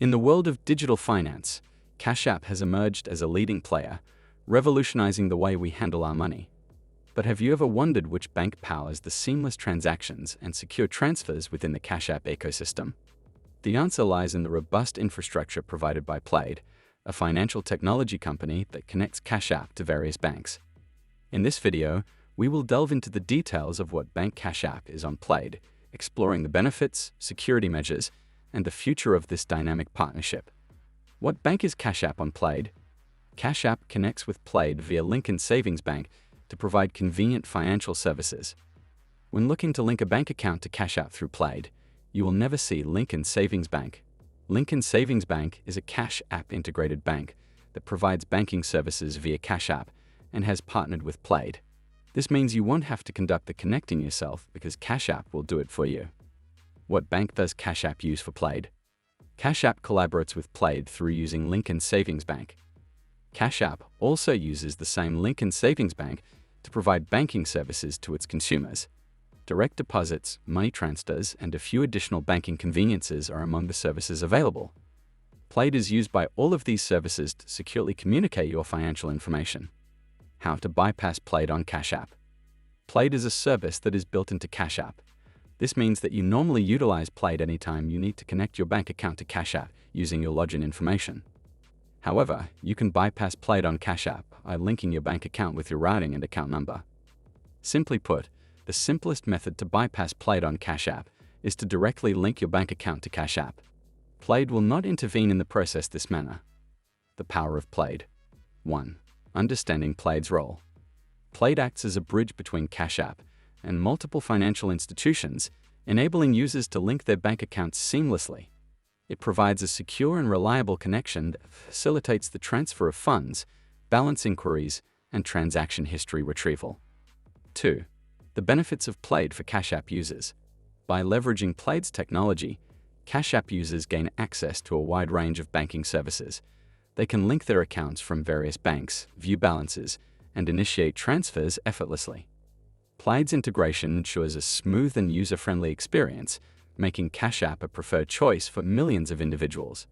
In the world of digital finance, Cash App has emerged as a leading player, revolutionizing the way we handle our money. But have you ever wondered which bank powers the seamless transactions and secure transfers within the Cash App ecosystem? The answer lies in the robust infrastructure provided by Plaid, a financial technology company that connects Cash App to various banks. In this video, we will delve into the details of what Bank Cash App is on Plaid, exploring the benefits, security measures, and the future of this dynamic partnership. What bank is Cash App on Plaid? Cash App connects with Plaid via Lincoln Savings Bank to provide convenient financial services. When looking to link a bank account to Cash App through Plaid, you will never see Lincoln Savings Bank. Lincoln Savings Bank is a Cash App integrated bank that provides banking services via Cash App and has partnered with Plaid. This means you won't have to conduct the connecting yourself because Cash App will do it for you. What bank does Cash App use for Plaid? Cash App collaborates with Plaid through using Lincoln Savings Bank. Cash App also uses the same Lincoln Savings Bank to provide banking services to its consumers. Direct deposits, money transfers, and a few additional banking conveniences are among the services available. Plaid is used by all of these services to securely communicate your financial information. How to bypass Plaid on Cash App. Plaid is a service that is built into Cash App. This means that you normally utilize Plaid anytime you need to connect your bank account to Cash App using your login information. However, you can bypass Plaid on Cash App by linking your bank account with your routing and account number. Simply put, the simplest method to bypass Plaid on Cash App is to directly link your bank account to Cash App. Plaid will not intervene in the process this manner. The power of Plaid. 1. Understanding Plaid's role. Plaid acts as a bridge between Cash App and multiple financial institutions, enabling users to link their bank accounts seamlessly. It provides a secure and reliable connection that facilitates the transfer of funds, balance inquiries, and transaction history retrieval. 2. The benefits of Plaid for Cash App users. By leveraging Plaid's technology, Cash App users gain access to a wide range of banking services. They can link their accounts from various banks, view balances, and initiate transfers effortlessly. Plaid's integration ensures a smooth and user-friendly experience, making Cash App a preferred choice for millions of individuals.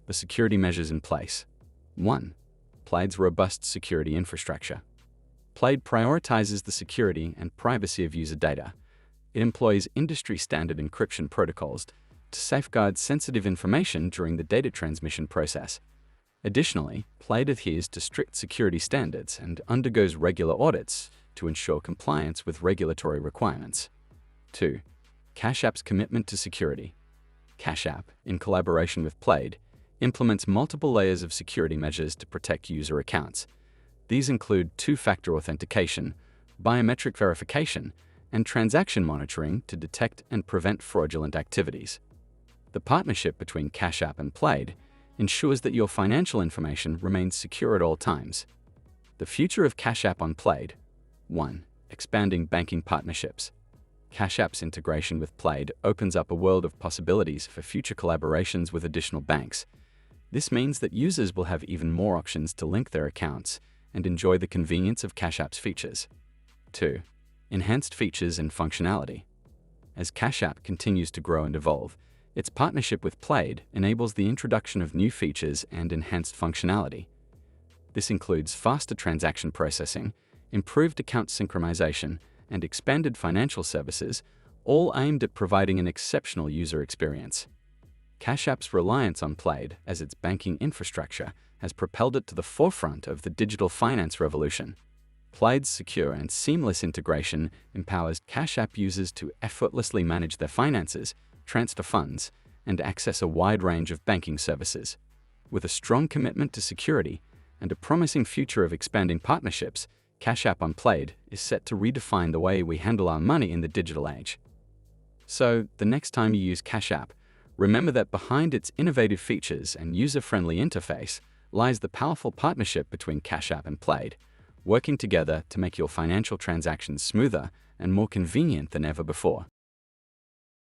The security measures in place. 1. Plaid's robust security infrastructure. Plaid prioritizes the security and privacy of user data. It employs industry-standard encryption protocols to safeguard sensitive information during the data transmission process. Additionally, Plaid adheres to strict security standards and undergoes regular audits to ensure compliance with regulatory requirements. 2. Cash App's commitment to security. Cash App, in collaboration with Plaid, implements multiple layers of security measures to protect user accounts. These include two-factor authentication, biometric verification, and transaction monitoring to detect and prevent fraudulent activities. The partnership between Cash App and Plaid ensures that your financial information remains secure at all times. The future of Cash App on Plaid. 1. Expanding banking partnerships. Cash App's integration with Plaid opens up a world of possibilities for future collaborations with additional banks. This means that users will have even more options to link their accounts and enjoy the convenience of Cash App's features. 2. Enhanced features and functionality. As Cash App continues to grow and evolve, its partnership with Plaid enables the introduction of new features and enhanced functionality. This includes faster transaction processing, improved account synchronization, and expanded financial services, all aimed at providing an exceptional user experience. Cash App's reliance on Plaid as its banking infrastructure has propelled it to the forefront of the digital finance revolution. Plaid's secure and seamless integration empowers Cash App users to effortlessly manage their finances, transfer funds, and access a wide range of banking services. With a strong commitment to security and a promising future of expanding partnerships, Cash App on Plaid is set to redefine the way we handle our money in the digital age. So, the next time you use Cash App, remember that behind its innovative features and user-friendly interface lies the powerful partnership between Cash App and Plaid, working together to make your financial transactions smoother and more convenient than ever before.